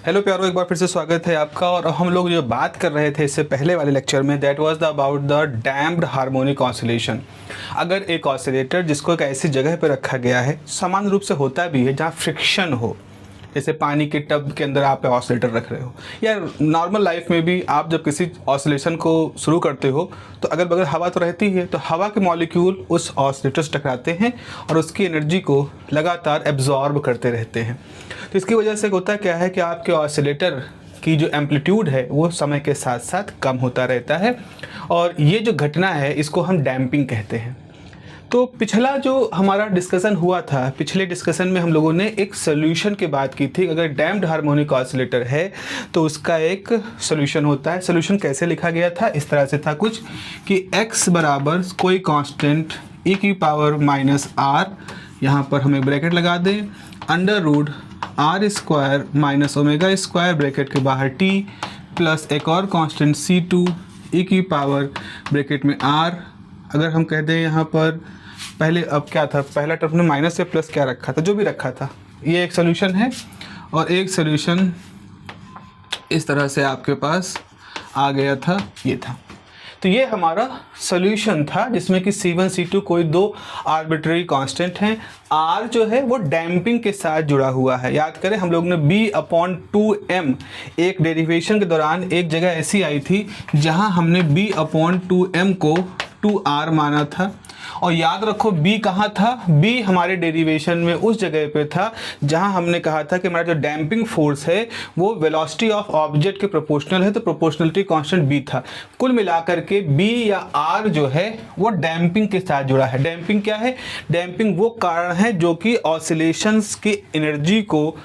Hello प्यारो, एक बार फिर से स्वागत है आपका। और हम लोग जो बात कर रहे थे इससे पहले वाले लेक्चर में, that was the about the damped harmonic oscillation. अगर एक ऑसिलेटर जिसको एक ऐसी जगह पर रखा गया है, सामान्य रूप से होता भी है जहाँ फ्रिक्शन हो, जैसे पानी के टब के अंदर आप ऑसिलेटर रख रहे हो, या नॉर्मल लाइफ में भी आप जब किसी ऑसिलेशन को शुरू करते हो तो अगल बगल हवा तो रहती है, तो हवा के मॉलिक्यूल उस ऑसिलेटर से टकराते हैं और उसकी एनर्जी को लगातार एब्जॉर्ब करते रहते हैं। तो इसकी वजह से होता क्या है कि आपके ऑसिलेटर की जो एम्पलीट्यूड है वो समय के साथ साथ कम होता रहता है, और ये जो घटना है इसको हम डैम्पिंग कहते हैं। तो पिछला जो हमारा डिस्कशन हुआ था, पिछले डिस्कशन में हम लोगों ने एक सोल्यूशन की बात की थी। अगर डैम्प्ड हार्मोनिक ऑसिलेटर है तो उसका एक सोल्यूशन होता है। सोल्यूशन कैसे लिखा गया था? इस तरह से था कुछ कि x बराबर कोई कांस्टेंट e की पावर माइनस आर, यहाँ पर हमें ब्रैकेट लगा दें, under root are square minus omega square bracket के बाहर t, प्लस एक और कांस्टेंट c2 e की पावर ब्रैकेट में r। अगर हम कह दें यहाँ पर पहले, अब क्या था, पहला टर्म में माइनस या प्लस क्या रखा था, जो भी रखा था, ये एक सोल्यूशन है। और एक सोल्यूशन इस तरह से आपके पास आ गया था, ये था। तो ये हमारा सोल्यूशन था जिसमें कि C1 C2 कोई दो आर्बिट्रेरी कांस्टेंट हैं। R जो है वो डैम्पिंग के साथ जुड़ा हुआ है। याद करें हम लोग ने B/2m एक डेरिवेशन के दौरान एक जगह ऐसी आई थी जहां हमने B/2m को 2R माना था। और याद रखो B कहाँ था? B हमारे डेरिवेशन में उस जगह पे था जहां हमने कहा था कि हमारा जो डैम्पिंग फोर्स है वो वेलोसिटी ऑफ ऑब्जेक्ट के प्रोपोर्शनल है, तो प्रोपोर्शनलिटी कांस्टेंट B था। कुल मिलाकर के B या R जो है वो डैम्पिंग के साथ जुड़ा है। डैम्पिंग क्या है? डैम्पिंग वो कारण है जो कि ऑसिलेशंस की एनर्जी को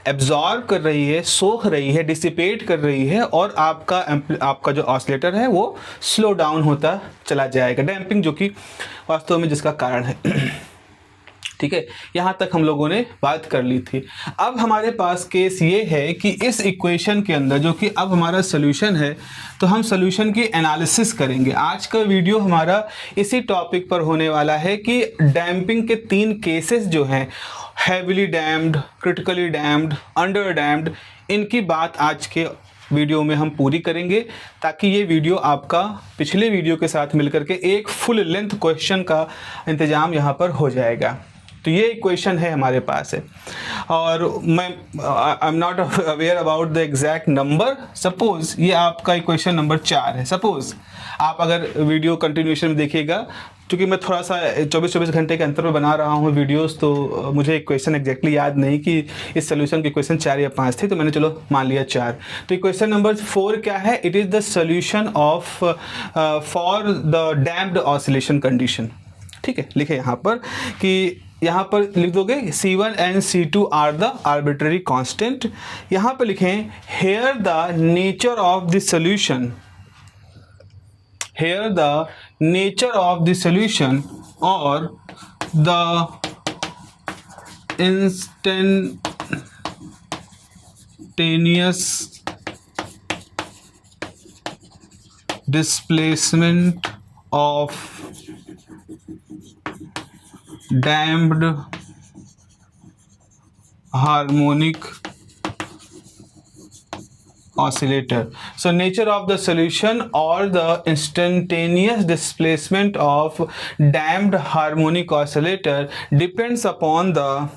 एब्जॉर्ब कर रही है, सोख रही है, डिसिपेट कर रही है, और आपका जो ऑसिलेटर है वो स्लो डाउन होता चला जाएगा। डैम्पिंग जो कि वास्तव में जिसका कारण है। ठीक है, यहाँ तक हम लोगों ने बात कर ली थी। अब हमारे पास केस ये है कि इस इक्वेशन के अंदर जो कि अब हमारा सोल्यूशन है, तो हम सोल्यूशन की एनालिसिस करेंगे। आज का वीडियो हमारा इसी टॉपिक पर होने वाला है कि डैम्पिंग के 3 केसेस जो हैं, heavily damped, critically damped, under damped, इनकी बात आज के वीडियो में हम पूरी करेंगे, ताकि ये वीडियो आपका पिछले वीडियो के साथ मिलकर के एक फुल लेंथ क्वेश्चन का इंतजाम यहाँ पर हो जाएगा। तो ये इक्वेशन है हमारे पास है, और मैं I am not aware about the exact number. Suppose ये आपका इक्वेशन नंबर 4 है। सपोज आप अगर वीडियो कंटिन्यूएशन में देखिएगा, क्योंकि मैं थोड़ा सा 24 घंटे के अंतर में बना रहा हूँ वीडियोस, तो मुझे इक्वेशन एग्जैक्टली याद नहीं कि इस सोल्यूशन की इक्वेशन 4 या 5 थी, तो मैंने चलो मान लिया 4। तो इक्वेशन नंबर 4 क्या है? It is the solution of for the damped oscillation condition. ठीक है, लिखे यहाँ पर कि यहाँ पर लिख दोगे C1 and C2 are the arbitrary constant. यहाँ पर लिखें here the nature of the solution, here the nature of the solution or the instantaneous displacement of damped harmonic oscillator. So nature of the solution or the instantaneous displacement of damped harmonic oscillator depends upon the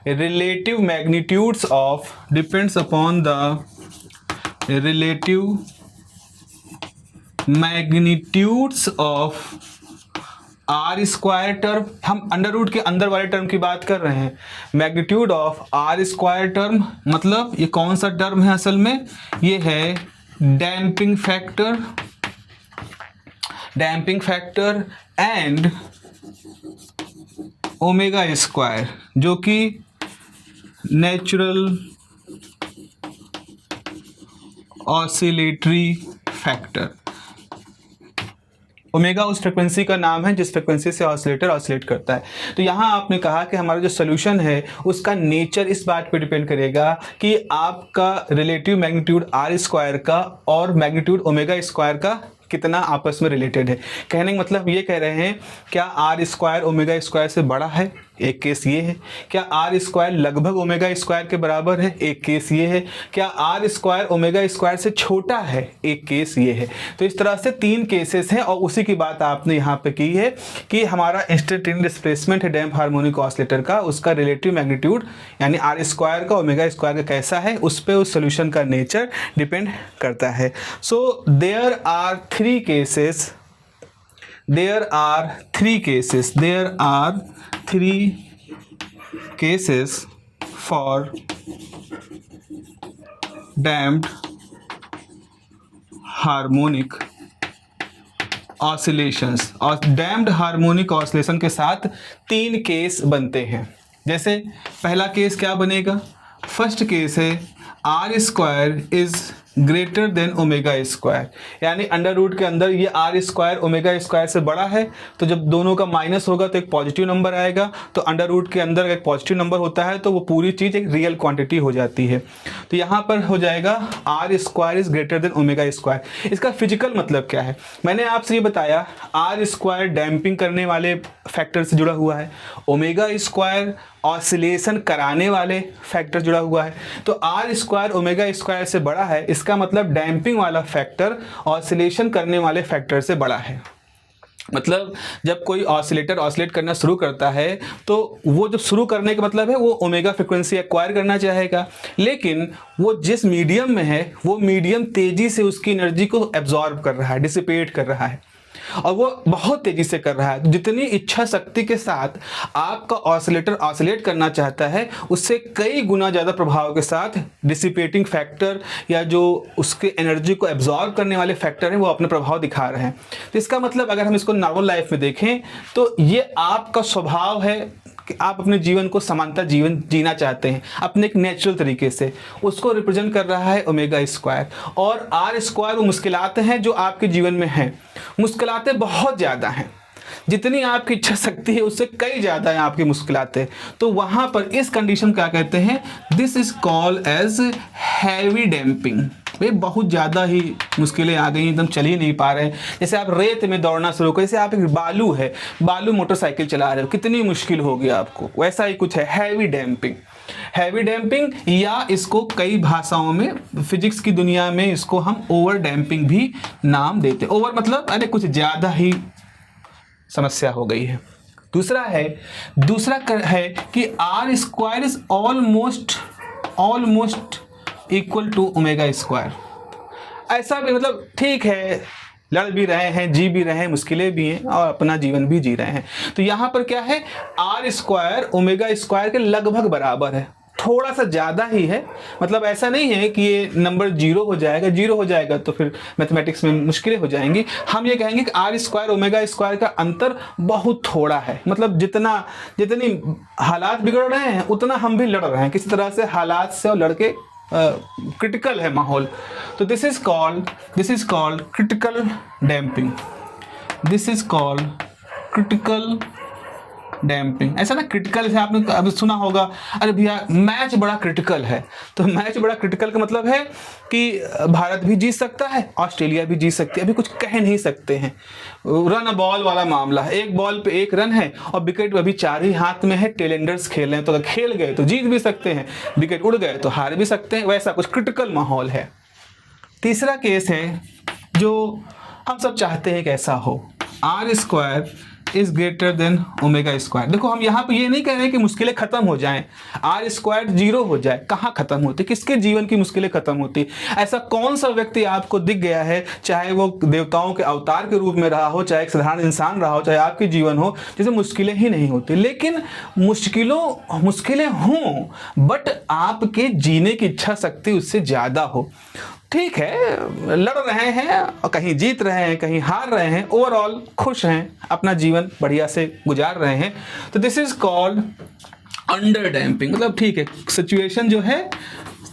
relative magnitudes of r square term. हम अंडर root के अंदर वाले term की बात कर रहे हैं। Magnitude of r square term मतलब ये कौन सा टर्म है? असल में ये है damping factor and omega square, जो कि नेचुरल ऑसिलेटरी फैक्टर। ओमेगा उस फ्रिक्वेंसी का नाम है जिस फ्रिक्वेंसी से ऑसिलेटर ऑसिलेट करता है। तो यहाँ आपने कहा कि हमारा जो सोल्यूशन है उसका नेचर इस बात पे डिपेंड करेगा कि आपका रिलेटिव मैग्नीट्यूड आर स्क्वायर का और मैग्नीट्यूड ओमेगा स्क्वायर का कितना आपस में रिलेटेड है। कहने का मतलब ये कह रहे हैं क्या आर स्क्वायर ओमेगा स्क्वायर से बड़ा है? एक केस ये है। क्या आर स्क्वायर लगभग ओमेगा स्क्वायर के बराबर है? एक केस ये है। क्या आर स्क्वायर ओमेगा स्क्वायर से छोटा है? एक केस ये है। तो इस तरह से 3 केसेस हैं और उसी की बात आपने यहाँ पे की है कि हमारा इंस्टेंटेनियस डिस्प्लेसमेंट है डैम्प हार्मोनिक ऑसिलेटर का, उसका रिलेटिव मैग्नीट्यूड यानी आर स्क्वायर का ओमेगा स्क्वायर का कैसा है, उस पर उस सोल्यूशन का नेचर डिपेंड करता है। So there are 3 cases, there are 3 cases for damped harmonic oscillations, और damped harmonic oscillation के साथ 3 केस बनते हैं। जैसे पहला केस क्या बनेगा? फर्स्ट केस है r square is greater than omega square, यानी अंडर रूट के अंदर ये आर स्क्वायर ओमेगा स्क्वायर से बड़ा है, तो जब दोनों का माइनस होगा तो एक पॉजिटिव नंबर आएगा, तो अंडर रूट के अंदर एक पॉजिटिव नंबर होता है तो वो पूरी चीज़ एक रियल क्वांटिटी हो जाती है। तो यहाँ पर हो जाएगा r square is greater than omega square. इसका फिजिकल मतलब क्या है? मैंने आपसे ये बताया आर स्क्वायर डैम्पिंग करने वाले फैक्टर से जुड़ा हुआ है, ओमेगा स्क्वायर ऑसिलेशन कराने वाले फैक्टर जुड़ा हुआ है। तो आर स्क्वायर ओमेगा स्क्वायर से बड़ा है, इसका मतलब डैम्पिंग वाला फैक्टर ऑसिलेशन करने वाले फैक्टर से बड़ा है। मतलब जब कोई ऑसिलेटर ऑसिलेट करना शुरू करता है तो वो जब शुरू करने का मतलब है वो ओमेगा फ्रिक्वेंसी एक्वायर करना चाहेगा, लेकिन वो जिस मीडियम में है वो मीडियम तेजी से उसकी एनर्जी को एब्जॉर्ब कर रहा है, डिसिपेट कर रहा है, और वो बहुत तेजी से कर रहा है। जितनी इच्छा शक्ति के साथ आपका ऑसिलेटर ऑसिलेट करना चाहता है उससे कई गुना ज़्यादा प्रभाव के साथ डिसिपेटिंग फैक्टर या जो उसके एनर्जी को एब्जॉर्ब करने वाले फैक्टर हैं वो अपना प्रभाव दिखा रहे हैं। तो इसका मतलब अगर हम इसको नॉर्मल लाइफ में देखें तो ये आपका स्वभाव है कि आप अपने जीवन को समानता जीवन जीना चाहते हैं अपने एक नेचुरल तरीके से, उसको रिप्रेजेंट कर रहा है ओमेगा स्क्वायर। और आर स्क्वायर वो मुश्किलातें हैं जो आपके जीवन में हैं, मुश्किलातें बहुत ज़्यादा हैं, जितनी आपकी इच्छा शक्ति है उससे कई ज़्यादा है आपकी मुश्किलातें। तो वहाँ पर इस कंडीशन क्या कहते हैं? This is called as heavy damping. भाई बहुत ज़्यादा ही मुश्किलें आ गई, एकदम चल ही नहीं पा रहे हैं। जैसे आप रेत में दौड़ना शुरू करो, जैसे आप एक बालू है, बालू मोटरसाइकिल चला रहे हो, कितनी मुश्किल होगी आपको, वैसा ही कुछ है हैवी डैम्पिंग। हैवी डैम्पिंग या इसको कई भाषाओं में फिजिक्स की दुनिया में इसको हम ओवर डैम्पिंग भी नाम देते हैं। ओवर मतलब अरे कुछ ज़्यादा ही समस्या हो गई है। दूसरा है कि r square is almost equal to omega square. ऐसा भी मतलब ठीक है, लड़ भी रहे हैं, जी भी रहे हैं, मुश्किलें भी हैं और अपना जीवन भी जी रहे हैं। तो यहाँ पर क्या है? आर स्क्वायर ओमेगा स्क्वायर के लगभग बराबर है, थोड़ा सा ज़्यादा ही है। मतलब ऐसा नहीं है कि ये नंबर जीरो हो जाएगा तो फिर मैथमेटिक्स में मुश्किलें हो जाएंगी। हम ये कहेंगे कि आर स्क्वायर ओमेगा स्क्वायर का अंतर बहुत थोड़ा है। मतलब जितनी हालात बिगड़ रहे हैं उतना हम भी लड़ रहे हैं किसी तरह से हालात से, और लड़के क्रिटिकल है माहौल। तो this is called critical damping. This is called critical damping. ऐसा ना क्रिटिकल से आपने अभी सुना होगा, अरे भैया मैच बड़ा क्रिटिकल है। तो मैच बड़ा क्रिटिकल का मतलब है कि भारत भी जीत सकता है, ऑस्ट्रेलिया भी जीत सकती है, अभी कुछ कह नहीं सकते हैं। रन बॉल वाला मामला है, एक बॉल पे एक रन है और विकेट अभी 4 ही हाथ में है, टेलेंडर्स खेल रहे हैं, तो अगर खेल गए तो जीत भी सकते हैं, विकेट उड़ गए तो हार भी सकते हैं, वैसा कुछ क्रिटिकल माहौल है। तीसरा केस है जो हम सब चाहते हैं कि ऐसा हो, r square is greater than omega square. देखो हम यहाँ पे ये नहीं कह रहे कि मुश्किलें खत्म हो जाएं, आर स्क्वायर 0 हो जाए। कहाँ खत्म होती? किसके जीवन की मुश्किलें खत्म होती? ऐसा कौन सा व्यक्ति आपको दिख गया है, चाहे वो देवताओं के अवतार के रूप में रहा हो, चाहे एक साधारण इंसान रहा हो, चाहे आपके जीवन हो, जिसे मुश्किलें ही नहीं होती। लेकिन मुश्किलें हों बट आपके जीने की इच्छा शक्ति उससे ज़्यादा हो। ठीक है, लड़ रहे हैं और कहीं जीत रहे हैं, कहीं हार रहे हैं, ओवरऑल खुश हैं, अपना जीवन बढ़िया से गुजार रहे हैं। तो this is called under damping. मतलब ठीक है, सिचुएशन जो है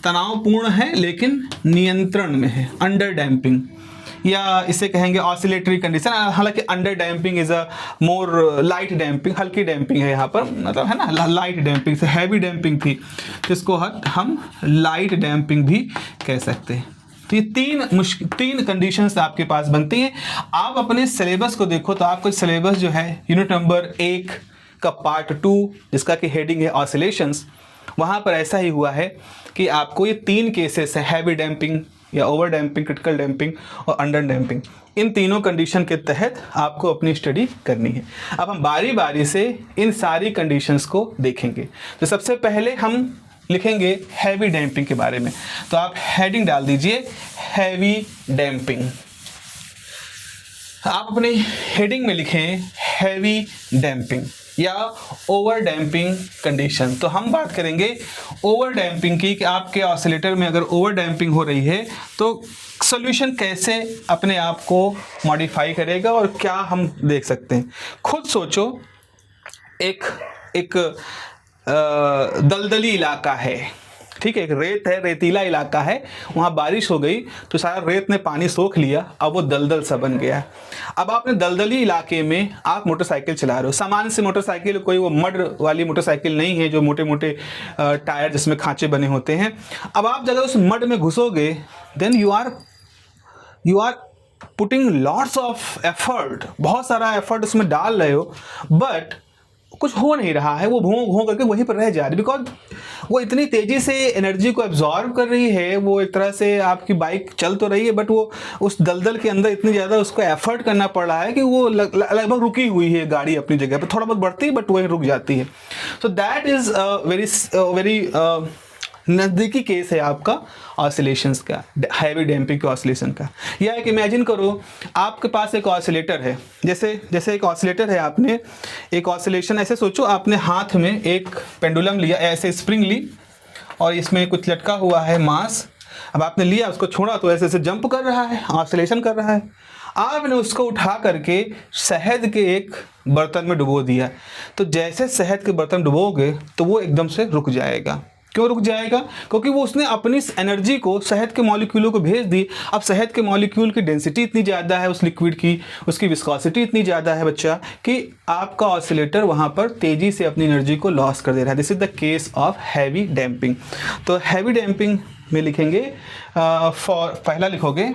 तनावपूर्ण है लेकिन नियंत्रण में है, अंडर डैम्पिंग, या इसे कहेंगे ऑसिलेटरी कंडीशन। हालांकि under damping is a more light damping, हल्की डैम्पिंग है यहाँ पर, मतलब है ना, लाइट डैम्पिंग से हैवी डैम्पिंग थी, इसको हम लाइट डैम्पिंग भी कह सकते हैं। तो ये तीन कंडीशंस आपके पास बनती हैं। आप अपने सिलेबस को देखो तो आपको सिलेबस जो है यूनिट नंबर 1 का पार्ट 2 जिसका कि हेडिंग है ऑसिलेशंस, वहाँ पर ऐसा ही हुआ है कि आपको ये 3 केसेस है, हैवी डैम्पिंग या ओवर डैम्पिंग, क्रिटिकल डैम्पिंग और अंडर डैम्पिंग, इन तीनों कंडीशन के तहत आपको अपनी स्टडी करनी है। अब हम बारी बारी से इन सारी कंडीशंस को देखेंगे। तो सबसे पहले हम लिखेंगे हैवी डैम्पिंग के बारे में। तो आप हेडिंग डाल दीजिए हैवी डैम्पिंग। आप अपने हेडिंग में लिखें हैवी डैम्पिंग या ओवर डैम्पिंग कंडीशन। तो हम बात करेंगे ओवर डैम्पिंग की कि आपके ऑसिलेटर में अगर ओवर डैम्पिंग हो रही है तो सॉल्यूशन कैसे अपने आप को मॉडिफाई करेगा और क्या हम देख सकते हैं। खुद सोचो, एक दलदली इलाका है, ठीक है, एक रेत है, रेतीला इलाका है, वहाँ बारिश हो गई तो सारा रेत ने पानी सोख लिया, अब वो दलदल सा बन गया। अब आपने दलदली इलाके में आप मोटरसाइकिल चला रहे हो, सामान्य से मोटरसाइकिल, कोई वो मड वाली मोटरसाइकिल नहीं है जो मोटे मोटे टायर जिसमें खांचे बने होते हैं। अब आप जब उस मड में घुसोगे then you are putting lots of effort, बहुत सारा एफर्ट उसमें डाल रहे हो, बट कुछ हो नहीं रहा है, वो भों करके वहीं पर रह जा रही, बिकॉज वो इतनी तेज़ी से एनर्जी को एब्जॉर्ब कर रही है। वो एक तरह से आपकी बाइक चल तो रही है बट वो उस दलदल के अंदर इतनी ज़्यादा उसको एफर्ट करना पड़ रहा है कि वो लगभग रुकी हुई है गाड़ी अपनी जगह पर, थोड़ा बहुत बढ़ती है बट वहीं रुक जाती है। सो दैट इज़ वेरी नज़दीकी केस है आपका ऑसिलेशंस का, हैवी डैम्पिंग के ऑसिलेशन का। या एक इमेजिन करो आपके पास एक ऑसिलेटर है, जैसे एक ऑसिलेटर है, आपने एक ऑसिलेशन ऐसे सोचो, आपने हाथ में एक पेंडुलम लिया, ऐसे स्प्रिंग ली और इसमें कुछ लटका हुआ है मास। अब आपने लिया, उसको छोड़ा तो ऐसे ऐसे जंप कर रहा है, ऑसिलेशन कर रहा है। आपने उसको उठा करके शहद के एक बर्तन में डुबो दिया, तो जैसे शहद के बर्तन डुबोगे तो वो एकदम से रुक जाएगा। क्यों रुक जाएगा? क्योंकि वो उसने अपनी एनर्जी को शहद के मॉलिक्यूलों को भेज दी। अब शहद के मॉलिक्यूल की डेंसिटी इतनी ज़्यादा है उस लिक्विड की, उसकी विस्कोसिटी इतनी ज़्यादा है बच्चा, कि आपका ऑसिलेटर वहाँ पर तेज़ी से अपनी एनर्जी को लॉस कर दे रहा है। This is the case of heavy damping. तो हैवी डैम्पिंग में लिखेंगे पहला लिखोगे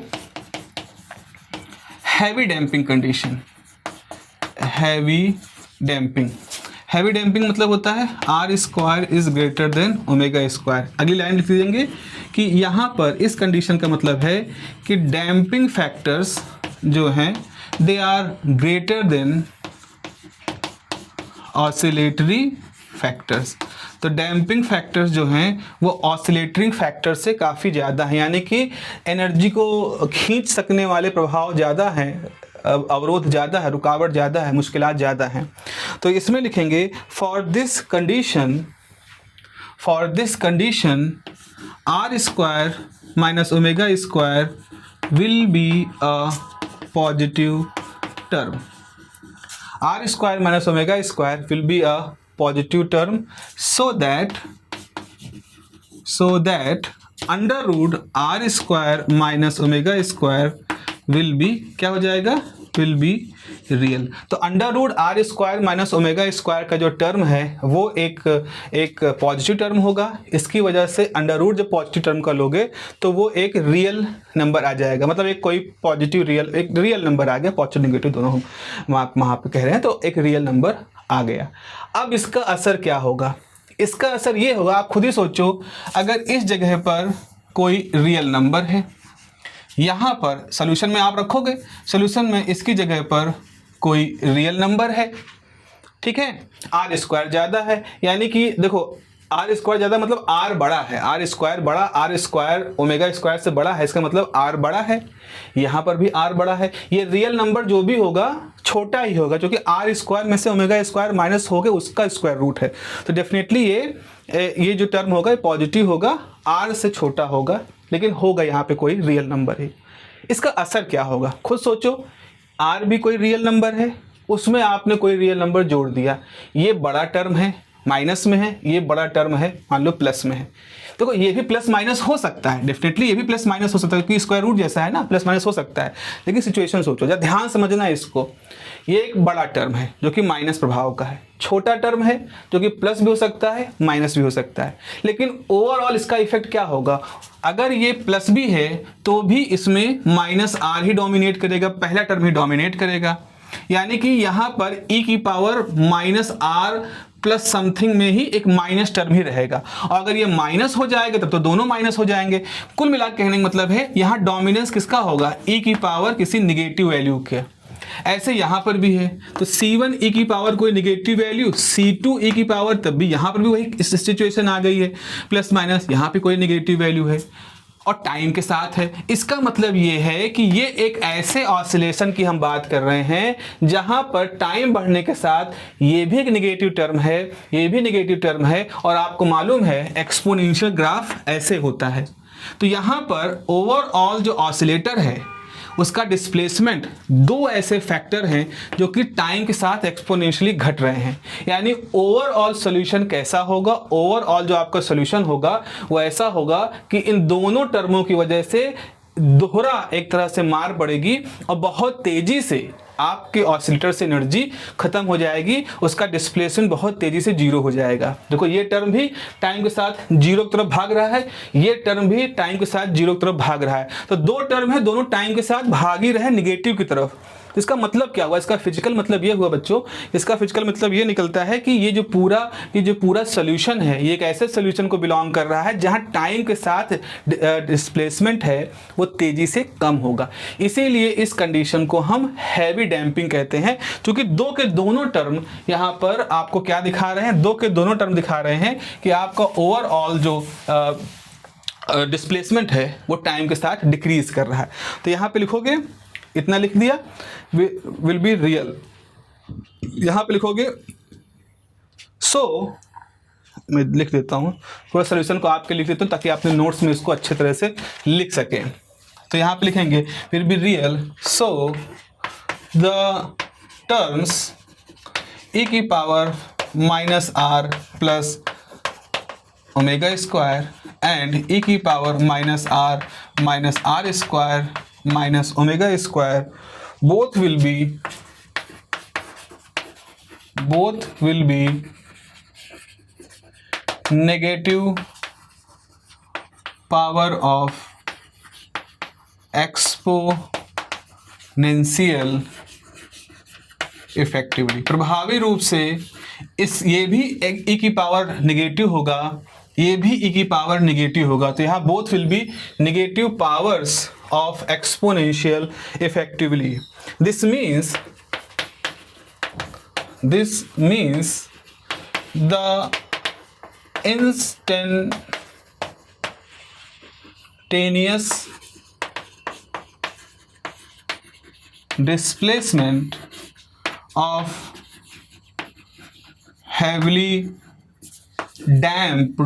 heavy damping condition, heavy damping. Heavy damping मतलब होता है r square is greater than omega square. अगली लाइन लिख देंगे कि यहाँ पर इस कंडीशन का मतलब है कि डैम्पिंग फैक्टर्स जो हैं they are greater than oscillatory factors. तो डैम्पिंग फैक्टर्स जो हैं वो ऑसिलेटरिंग फैक्टर से काफ़ी ज़्यादा हैं, यानी कि एनर्जी को खींच सकने वाले प्रभाव ज़्यादा हैं, अवरोध ज़्यादा है, रुकावट ज़्यादा है, मुश्किलात ज़्यादा हैं। तो इसमें लिखेंगे for this condition R square minus omega square will be a positive term. R square minus omega square will be a positive term so that under root are square minus omega square will be क्या हो जाएगा? Will be real. तो under root are square minus omega square का जो term है वो एक positive term होगा। इसकी वजह से अंडर रूट जब पॉजिटिव टर्म का लोगे तो वो एक रियल नंबर आ जाएगा, मतलब एक कोई पॉजिटिव रियल, एक रियल नंबर आ गया, पॉजिटिव नेगेटिव दोनों हम वहाँ पे कह रहे हैं, तो एक रियल नंबर आ गया। अब इसका असर क्या होगा? इसका असर ये होगा, आप खुद ही सोचो, अगर इस जगह पर कोई रियल नंबर है, यहाँ पर सोल्यूशन में आप रखोगे, सोल्यूशन में इसकी जगह पर कोई रियल नंबर है, ठीक है, आर स्क्वायर ज़्यादा है, यानी कि देखो आर स्क्वायर ज़्यादा मतलब आर बड़ा है, आर स्क्वायर बड़ा, आर स्क्वायर ओमेगा स्क्वायर से बड़ा है, इसका मतलब आर बड़ा है, यहाँ पर भी आर बड़ा है। ये रियल नंबर जो भी होगा छोटा ही होगा, क्योंकि आर स्क्वायर में से ओमेगा स्क्वायर माइनस हो गया, उसका स्क्वायर रूट है, तो डेफिनेटली ये जो टर्म होगा ये पॉजिटिव होगा, आर से छोटा होगा, लेकिन होगा यहाँ पे कोई रियल नंबर है। इसका असर क्या होगा? खुद सोचो, आर भी कोई रियल नंबर है, उसमें आपने कोई रियल नंबर जोड़ दिया, ये बड़ा टर्म है माइनस में है, ये बड़ा टर्म है मान लो प्लस में है। देखो ये भी प्लस माइनस हो सकता है, डेफिनेटली ये भी प्लस माइनस हो सकता है, क्योंकि स्क्वायर रूट जैसा है ना, प्लस माइनस हो सकता है, लेकिन सिचुएशन सोचो, जरा ध्यान समझना है इसको। ये एक बड़ा टर्म है जो कि माइनस प्रभाव का है, छोटा टर्म है जो कि प्लस भी हो सकता है माइनस भी हो सकता है, लेकिन ओवरऑल इसका इफेक्ट क्या होगा? अगर ये प्लस भी है तो भी इसमें माइनस आर ही डोमिनेट करेगा, पहला टर्म ही डोमिनेट करेगा। यानी कि यहाँ पर e की power minus r plus something में ही एक माइनस टर्म ही रहेगा, और अगर ये माइनस हो जाएगा तब तो दोनों माइनस हो जाएंगे। कुल मिला के कहने का मतलब है यहाँ डोमिनेंस किसका होगा, e की पावर किसी निगेटिव वैल्यू के। ऐसे यहाँ पर भी है, तो C1 e की पावर कोई निगेटिव वैल्यू, C2 e की पावर तब भी यहाँ पर भी वही सिचुएशन आ गई है, प्लस माइनस यहाँ पे कोई निगेटिव वैल्यू है, और टाइम के साथ है। इसका मतलब ये है कि ये एक ऐसे ऑसिलेशन की हम बात कर रहे हैं जहां पर टाइम बढ़ने के साथ ये भी एक निगेटिव टर्म है, ये भी निगेटिव टर्म है, और आपको मालूम है एक्सपोनेंशियल ग्राफ ऐसे होता है। तो यहां पर ओवरऑल जो ऑसिलेटर है उसका डिस्प्लेसमेंट दो ऐसे फैक्टर हैं जो कि टाइम के साथ एक्सपोनेंशियली घट रहे हैं। यानी ओवरऑल सॉल्यूशन कैसा होगा, ओवरऑल जो आपका सॉल्यूशन होगा वो ऐसा होगा कि इन दोनों टर्मों की वजह से दोहरा एक तरह से मार पड़ेगी और बहुत तेजी से आपके ऑसिलेटर से एनर्जी खत्म हो जाएगी, उसका डिस्प्लेसमेंट बहुत तेजी से जीरो हो जाएगा। देखो ये टर्म भी टाइम के साथ जीरो की तरफ भाग रहा है, ये टर्म भी टाइम के साथ जीरो की तरफ भाग रहा है, तो दो टर्म है, दोनों टाइम के साथ भाग ही रहे निगेटिव की तरफ। इसका मतलब क्या हुआ, इसका फिजिकल मतलब ये हुआ बच्चों, इसका फिजिकल मतलब ये निकलता है कि ये जो पूरा सोल्यूशन है ये एक ऐसे सोल्यूशन को बिलोंग कर रहा है जहां टाइम के साथ डिस्प्लेसमेंट है वो तेजी से कम होगा। इसीलिए इस कंडीशन को हम हैवी डैम्पिंग कहते हैं, क्योंकि दो के दोनों टर्म यहाँ पर आपको क्या दिखा रहे हैं, दो के दोनों टर्म दिखा रहे हैं कि आपका ओवरऑल जो डिस्प्लेसमेंट है वो टाइम के साथ डिक्रीज कर रहा है। तो यहाँ पे लिखोगे, इतना लिख दिया, विल बी रियल, यहां पे लिखोगे सो मैं लिख देता हूं, थोड़ा सोल्यूशन को आपके लिख देता हूं ताकि आपने नोट्स में इसको अच्छे तरह से लिख सकें। तो यहां पे लिखेंगे will be real so the terms e की power minus r plus omega square and e की power minus r square minus omega square both will be negative power of exponential effectively। प्रभावी रूप से ये भी e की power negative होगा, ये भी e की पावर निगेटिव होगा, तो यहाँ both will be negative powers of exponential effectively। This means the instantaneous displacement of heavily damped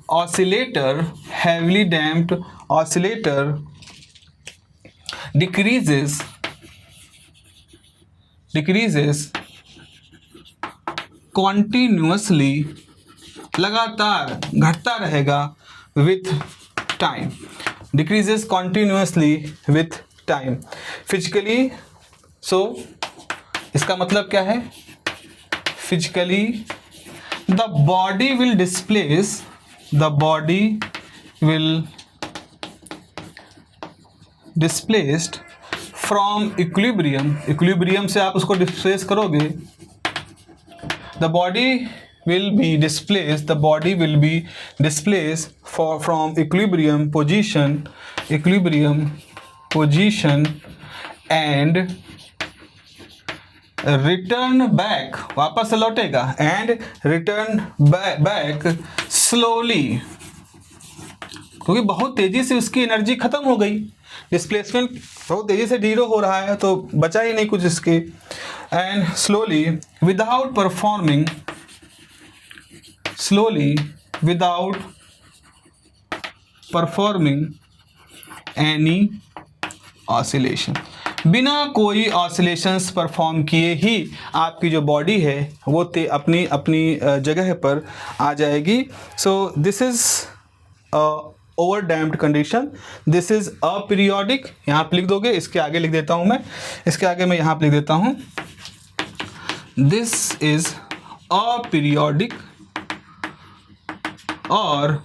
oscillator decreases continuously, लगातार घटता रहेगा with time, decreases continuously with time physically। so इसका मतलब क्या है, physically the body will displaced from equilibrium से आप उसको डिस्प्लेस करोगे, the body will be displaced from equilibrium position and return back, वापस लौटेगा, एंड रिटर्न बैक स्लोली, क्योंकि बहुत तेजी से उसकी एनर्जी खत्म हो गई, डिस्प्लेसमेंट बहुत तेजी से जीरो हो रहा है तो बचा ही नहीं कुछ इसके, and slowly without performing any oscillation, बिना कोई ऑसिलेशंस परफॉर्म किए ही आपकी जो बॉडी है वो अपनी जगह पर आ जाएगी। So this is over damped condition, this is aperiodic, यहाँ पे लिख दोगे, इसके आगे लिख देता हूँ मैं, इसके आगे मैं यहाँ पे लिख देता हूँ दिस इज अपीरियोडिक और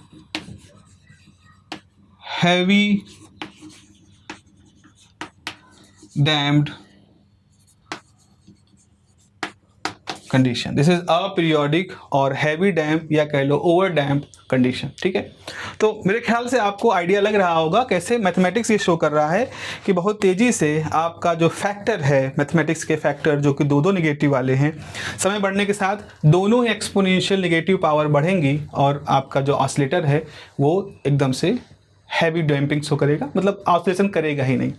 heavy damped condition, this is aperiodic और हैवी डैम्प या कह लो ओवर डैम्प कंडीशन। ठीक है, तो मेरे ख्याल से आपको आइडिया लग रहा होगा कैसे मैथमेटिक्स ये शो कर रहा है कि बहुत तेज़ी से आपका जो फैक्टर है, मैथमेटिक्स के फैक्टर जो कि दो दो निगेटिव वाले हैं, समय बढ़ने के साथ दोनों ही एक्सपोनेंशियल निगेटिव पावर बढ़ेंगी और आपका जो ऑसिलेटर है वो एकदम से हैवी डैम्पिंग शो करेगा, मतलब ऑसिलेशन करेगा ही नहीं।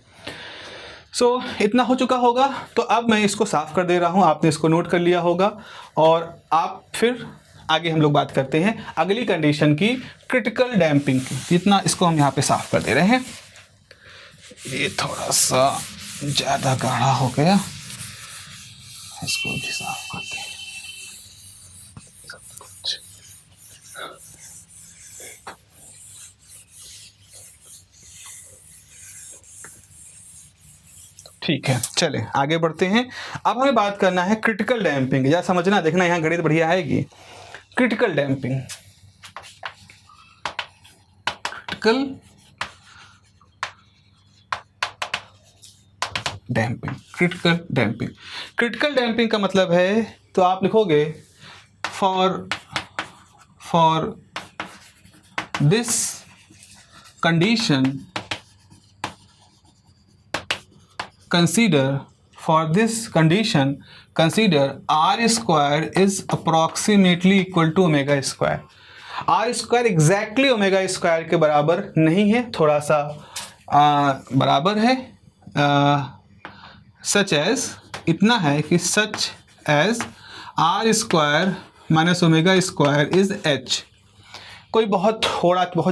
सो इतना हो चुका होगा, तो अब मैं इसको साफ़ कर दे रहा हूँ, आपने इसको नोट कर लिया होगा और आप फिर आगे हम लोग बात करते हैं अगली कंडीशन की, क्रिटिकल डैम्पिंग की। इतना इसको हम यहाँ पे साफ़ कर दे रहे हैं, ये थोड़ा सा ज़्यादा गाढ़ा हो गया, इसको भी साफ करते हैं। ठीक है, चले आगे बढ़ते हैं। अब हमें बात करना है क्रिटिकल डैम्पिंग, या समझना देखना यहाँ गणित बढ़िया आएगी। Critical damping, critical damping, critical damping. Critical damping का मतलब है, तो आप लिखोगे for this condition consider r square is approximately equal to omega square। r square exactly omega square के बराबर नहीं है, थोड़ा सा बराबर है, such as इतना है कि such as r square minus omega square is h। कोई बहुत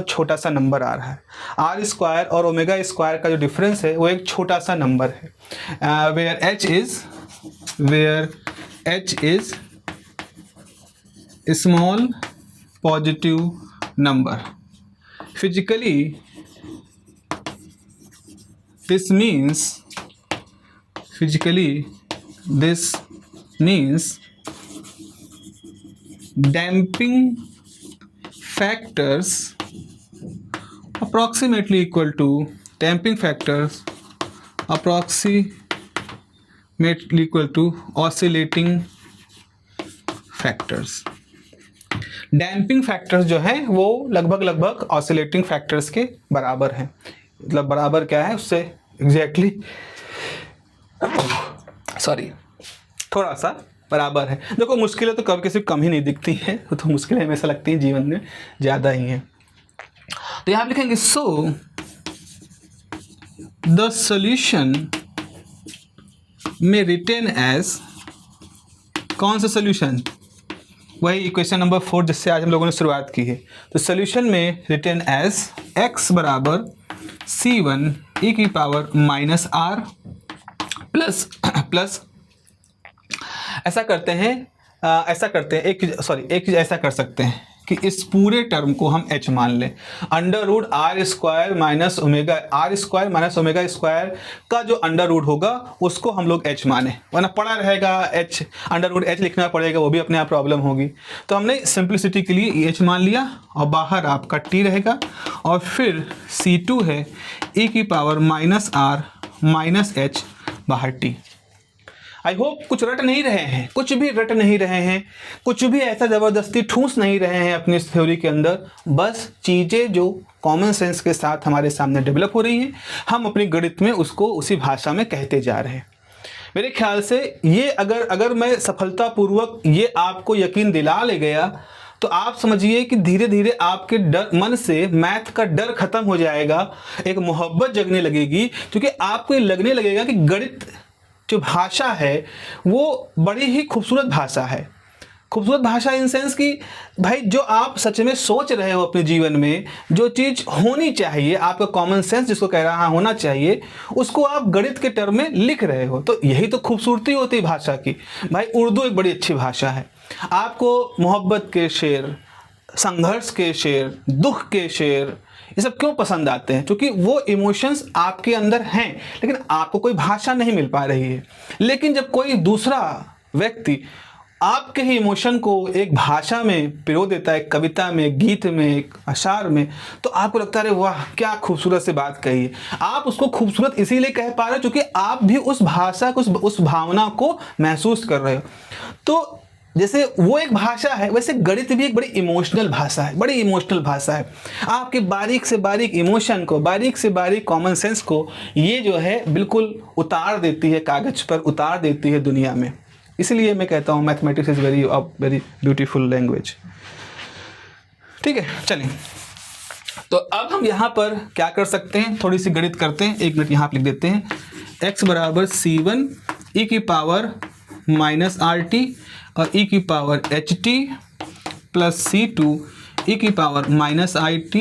छोटा सा नंबर आ रहा है, आर स्क्वायर और ओमेगा स्क्वायर का जो डिफरेंस है वो एक छोटा सा नंबर है, where h is small positive number. Physically this means damping factors approximately equal to oscillating factors। Damping factors जो हैं वो लगभग ऑसिलेटिंग फैक्टर्स के बराबर हैं। मतलब बराबर क्या है उससे एग्जैक्टली थोड़ा सा बराबर है। देखो मुश्किलें तो कभी किसी को कम ही नहीं दिखती हैं, तो मुश्किलें हमेशा लगती हैं जीवन में ज़्यादा ही हैं। तो यहाँ लिखेंगे सो द सॉल्यूशन में रिटेन एज, कौन सा सॉल्यूशन, वही इक्वेशन नंबर 4 जिससे आज हम लोगों ने शुरुआत की है। तो सॉल्यूशन में रिटेन एज x बराबर c1 e की पावर माइनस r प्लस ऐसा करते हैं एक चीज़ ऐसा कर सकते हैं कि इस पूरे टर्म को हम h मान लें, under root r square minus omega square का जो अंडर रूट होगा उसको हम लोग h माने, वरना पड़ा रहेगा h, अंडर रूट h लिखना पड़ेगा, वो भी अपने आप प्रॉब्लम होगी। तो हमने सिंप्लिसिटी के लिए h मान लिया और बाहर आपका t रहेगा और फिर c2 है e की power minus r minus h बाहर t। आई होप कुछ रट नहीं रहे हैं, कुछ भी रट नहीं रहे हैं, कुछ भी ऐसा ज़बरदस्ती ठूस नहीं रहे हैं अपनी इस थ्योरी के अंदर। बस चीज़ें जो कॉमन सेंस के साथ हमारे सामने डेवलप हो रही हैं, हम अपनी गणित में उसको उसी भाषा में कहते जा रहे हैं। मेरे ख्याल से ये अगर मैं सफलतापूर्वक ये आपको यकीन दिला ले गया तो आप समझिए कि धीरे धीरे आपके मन से मैथ का डर खत्म हो जाएगा, एक मोहब्बत जगने लगेगी, क्योंकि आपको ये लगने लगेगा कि गणित जो भाषा है वो बड़ी ही खूबसूरत भाषा है। खूबसूरत भाषा इन सेंस कि भाई जो आप सच में सोच रहे हो अपने जीवन में, जो चीज़ होनी चाहिए, आपका कॉमन सेंस जिसको कह रहा होना चाहिए, उसको आप गणित के टर्म में लिख रहे हो। तो यही तो खूबसूरती होती है भाषा की। भाई उर्दू एक बड़ी अच्छी भाषा है। आपको मोहब्बत के शेर, संघर्ष के शेर, दुख के शेर, ये सब क्यों पसंद आते हैं? क्योंकि वो इमोशंस आपके अंदर हैं, लेकिन आपको कोई भाषा नहीं मिल पा रही है। लेकिन जब कोई दूसरा व्यक्ति आपके ही इमोशन को एक भाषा में पिरो देता है, कविता में, गीत में, एक अशार में, तो आपको लगता है अरे वाह क्या खूबसूरत से बात कही है। आप उसको खूबसूरत इसीलिए कह पा रहे हो क्योंकि आप भी उस भाषा को, उस भावना को महसूस कर रहे हो। तो जैसे वो एक भाषा है, वैसे गणित भी एक बड़ी इमोशनल भाषा है, बड़ी इमोशनल भाषा है। आपके बारीक से बारीक इमोशन को, बारीक से बारीक कॉमन सेंस को ये जो है बिल्कुल उतार देती है, कागज पर उतार देती है दुनिया में। इसलिए मैं कहता हूँ mathematics is very beautiful language. ठीक है, चलिए तो अब हम यहाँ पर क्या कर सकते हैं, थोड़ी सी गणित करते हैं। 1 मिनट यहाँ पर लिख देते हैं, x बराबर c1 e की पावर माइनस RT और e की power HT plus C2 e की power minus IT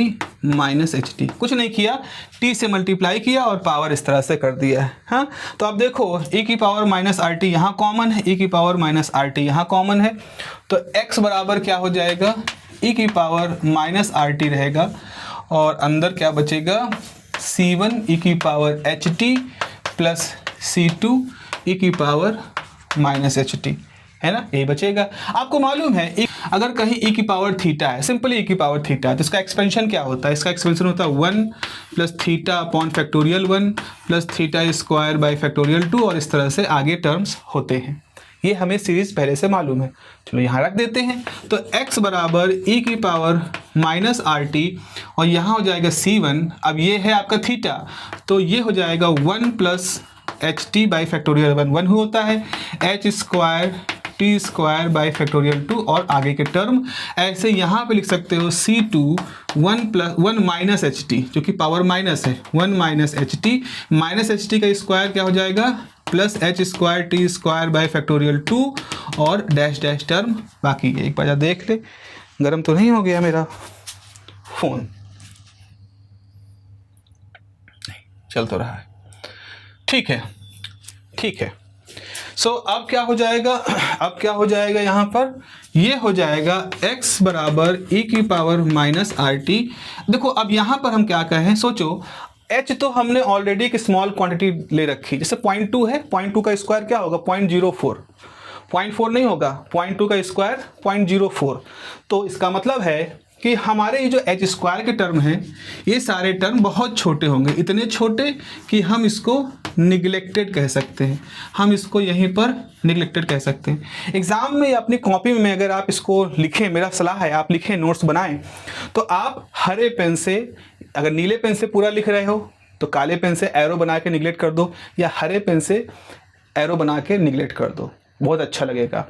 minus HT। कुछ नहीं किया, t से मल्टीप्लाई किया और पावर इस तरह से कर दिया है। हाँ, तो अब देखो e की पावर माइनस RT यहाँ कॉमन है, e की पावर माइनस RT यहाँ कॉमन है, तो x बराबर क्या हो जाएगा, e की पावर माइनस RT रहेगा और अंदर क्या बचेगा, C1 e की power HT plus C2 e की पावर माइनस HT, है ना, यही बचेगा। आपको मालूम है अगर कहीं e की पावर थीटा है, सिंपली e की पावर थीटा है, तो इसका एक्सपेंशन क्या होता है, इसका एक्सपेंशन होता है 1 plus theta upon factorial 1 plus theta square by factorial 2 और इस तरह से आगे टर्म्स होते हैं। ये हमें सीरीज पहले से मालूम है, चलो यहाँ रख देते हैं। तो x बराबर e की पावर माइनस RT और यहाँ हो जाएगा C1, अब ये है आपका थीटा, तो ये हो जाएगा 1 प्लस HT बाई फैक्टोरियल 1 होता है, h square T square by factorial 2 और आगे के टर्म। ऐसे यहाँ पे लिख सकते हो C2 1 माइनस HT जो कि पावर माइनस है, 1 माइनस HT, माइनस HT का स्क्वायर क्या हो जाएगा, plus h square T square by factorial 2 और डैश डैश टर्म बाकी है। एक बार देख ले, गर्म तो नहीं हो गया मेरा फोन, चल तो रहा है, ठीक है ठीक है। सो अब क्या हो जाएगा, अब क्या हो जाएगा यहाँ पर, ये हो जाएगा x बराबर e की पावर माइनस RT। देखो अब यहाँ पर हम क्या कहें, सोचो h तो हमने ऑलरेडी एक स्मॉल क्वांटिटी ले रखी, जैसे 0.2 है, 0.2 का स्क्वायर क्या होगा 0.04, 0.4 नहीं होगा, 0.2 का स्क्वायर 0.04। तो इसका मतलब है कि हमारे ये जो h स्क्वायर के टर्म हैं ये सारे टर्म बहुत छोटे होंगे, इतने छोटे कि हम इसको निगलेक्टेड कह सकते हैं, हम इसको यहीं पर निगलेक्टेड कह सकते हैं। एग्ज़ाम में या अपनी कॉपी में अगर आप इसको लिखें, मेरा सलाह है आप लिखें, नोट्स बनाएं, तो आप हरे पेन से, अगर नीले पेन से पूरा लिख रहे हो तो काले पेन से एरो बना के निगलेक्ट कर दो, या हरे पेन से एरो बना के निगलेक्ट कर दो, बहुत अच्छा लगेगा।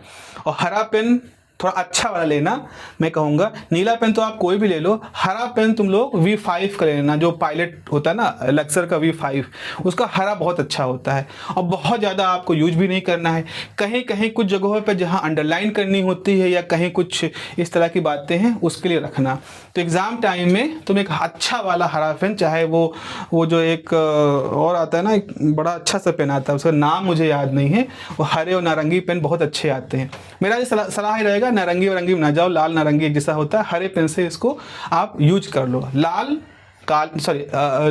और हरा पेन थोड़ा अच्छा वाला लेना, मैं कहूँगा नीला पेन तो आप कोई भी ले लो, हरा पेन तुम लोग V5 का लेना, जो पायलट होता है ना लक्सर का V5, उसका हरा बहुत अच्छा होता है और बहुत ज़्यादा आपको यूज भी नहीं करना है। कहीं कहीं कुछ जगहों पे जहाँ अंडरलाइन करनी होती है या कहीं कुछ इस तरह की बातें हैं उसके लिए रखना। तो एग्ज़ाम टाइम में तुम एक अच्छा वाला हरा पेन, चाहे वो जो एक और आता है ना, एक बड़ा अच्छा सा पेन आता है, उसका नाम मुझे याद नहीं है, वो हरे और नारंगी पेन बहुत अच्छे आते हैं। मेरा ये सलाह ही रहेगा नारंगी वारंगी में ना जाओ, लाल नारंगी एक जैसा होता है, हरे पेन से इसको आप यूज कर लो। लाल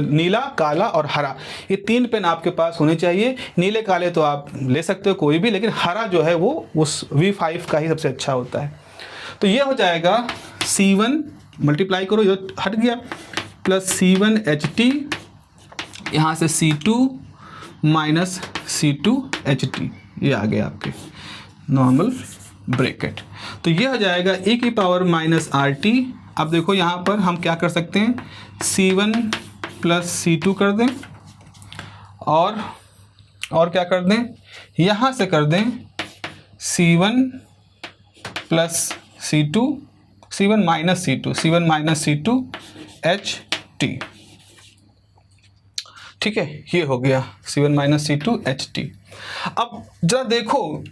नीला, काला और हरा, ये 3 पेन आपके पास होने चाहिए। नीले काले तो आप ले सकते हो कोई भी, लेकिन हरा जो है वो उस V5 का ही सबसे अच्छा होता है। तो ये हो जाएगा C1 मल्टीप्लाई करो, ये हट गया, प्लस C1 HT, यहाँ से C2 माइनस C2 HT, ये आ गया आपके नॉर्मल ब्रैकेट। तो ये हो जाएगा e की पावर माइनस RT। अब देखो यहाँ पर हम क्या कर सकते हैं, C1 प्लस C2 कर दें और क्या कर दें, यहाँ से कर दें C1 plus C2, C1 minus C2, C1 minus C2 HT। ठीक है, ये हो गया C1 माइनस C2 HT। अब जरा देखो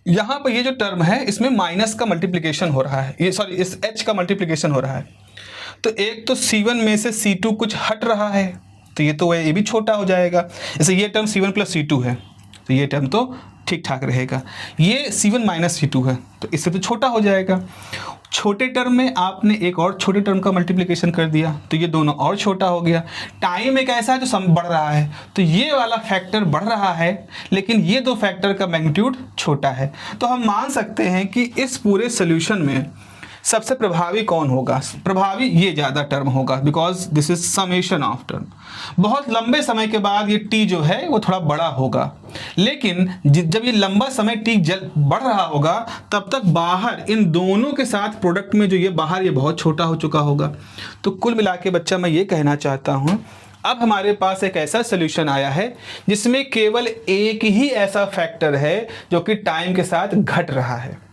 यहाँ पर ये जो टर्म है इसमें माइनस का मल्टीप्लिकेशन हो रहा है, ये सॉरी इस h का मल्टीप्लिकेशन हो रहा है। तो एक तो C1 में से C2 कुछ हट रहा है, तो ये भी छोटा हो जाएगा। जैसे ये टर्म C1 प्लस C2 है, तो ये टर्म तो ठीक ठाक रहेगा। ये C1 माइनस C2 है, तो इससे तो छोटा हो जाएगा। छोटे टर्म में आपने एक और छोटे टर्म का मल्टीप्लिकेशन कर दिया तो ये दोनों और छोटा हो गया। टाइम एक ऐसा है जो सम बढ़ रहा है, तो ये वाला फैक्टर बढ़ रहा है लेकिन ये दो फैक्टर का मैग्नीट्यूड छोटा है। तो हम मान सकते हैं कि इस पूरे सोल्यूशन में सबसे प्रभावी कौन होगा? प्रभावी ये ज़्यादा टर्म होगा, because this is summation of term. बहुत लंबे समय के बाद ये टी जो है वो थोड़ा बड़ा होगा, लेकिन जब ये लंबा समय टी बढ़ रहा होगा तब तक बाहर इन दोनों के साथ प्रोडक्ट में जो ये बाहर ये बहुत छोटा हो चुका होगा। तो कुल मिला के बच्चा मैं ये कहना चाहता हूँ, अब हमारे पास एक ऐसा सोल्यूशन आया है जिसमें केवल एक ही ऐसा फैक्टर है जो कि टाइम के साथ घट रहा है।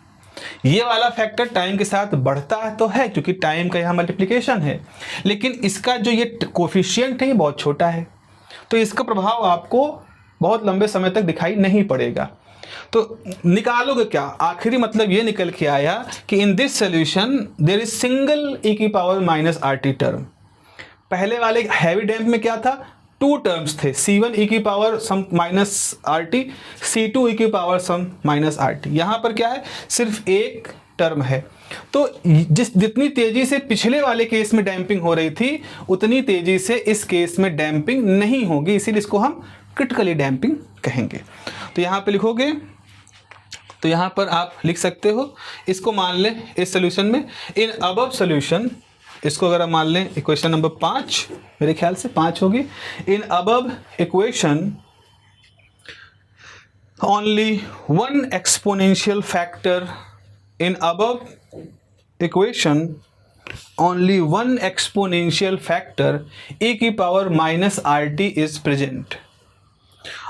ये वाला फैक्टर टाइम के साथ बढ़ता तो है क्योंकि टाइम का यहाँ मल्टीप्लिकेशन है, लेकिन इसका जो ये कोफिशिएंट है ये बहुत छोटा है, तो इसका प्रभाव आपको बहुत लंबे समय तक दिखाई नहीं पड़ेगा। तो निकालोगे क्या? आखिरी मतलब ये निकल के आया कि in this solution there is single e की पावर माइनस RT टर्म। पहले वाले हैवी डैम्प में क्या था? टू टर्म्स थे, C1 e की पावर सम माइनस RT, C2 e की पावर सम माइनस RT। यहाँ पर क्या है? सिर्फ एक टर्म है। तो जितनी तेजी से पिछले वाले केस में डैम्पिंग हो रही थी उतनी तेजी से इस केस में डैम्पिंग नहीं होगी, इसीलिए इसको हम क्रिटिकली डैम्पिंग कहेंगे। तो यहाँ पे लिखोगे तो यहाँ पर आप लिख सकते हो, इसको मान लें इस सोल्यूशन में इन अबव सोल्यूशन, इसको अगर हम मान लें इक्वेशन नंबर 5, मेरे ख्याल से 5 होगी। In above equation only one exponential factor, in above equation only one exponential factor e की power minus RT is present.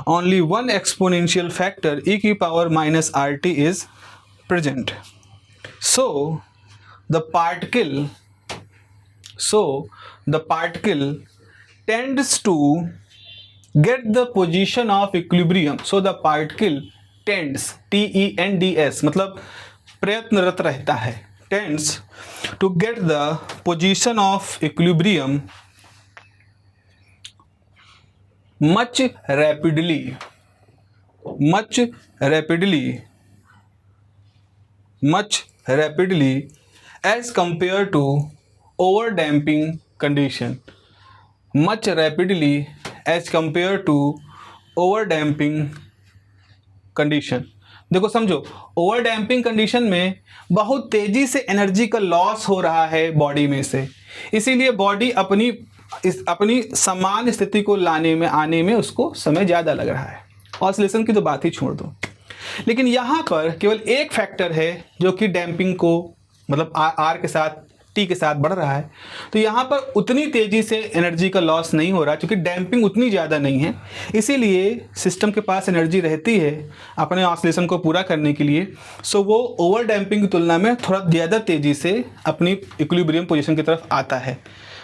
Only one exponential factor e की power minus RT is present. So the particle tends to get the position of equilibrium. So the particle tends, TENDS मतलब प्रयत्नरत रहता है, tends to get the position of equilibrium much rapidly as compared to over damping condition, much rapidly as compared to over damping condition। देखो समझो, over damping condition में बहुत तेजी से energy का लॉस हो रहा है बॉडी में से, इसीलिए बॉडी अपनी समान स्थिति को आने में उसको समय ज़्यादा लग रहा है। ऑसिलेशन की तो बात ही छोड़ दो, लेकिन यहाँ पर केवल एक फैक्टर है जो कि डैम्पिंग को मतलब आर के साथ टी के साथ बढ़ रहा है, तो यहाँ पर उतनी तेज़ी से एनर्जी का लॉस नहीं हो रहा क्योंकि डैम्पिंग उतनी ज़्यादा नहीं है, इसीलिए सिस्टम के पास एनर्जी रहती है अपने ऑसिलेशन को पूरा करने के लिए। सो वो ओवर डैम्पिंग की तुलना में थोड़ा ज़्यादा तेज़ी से अपनी इक्विलिब्रियम पोजीशन की तरफ आता है।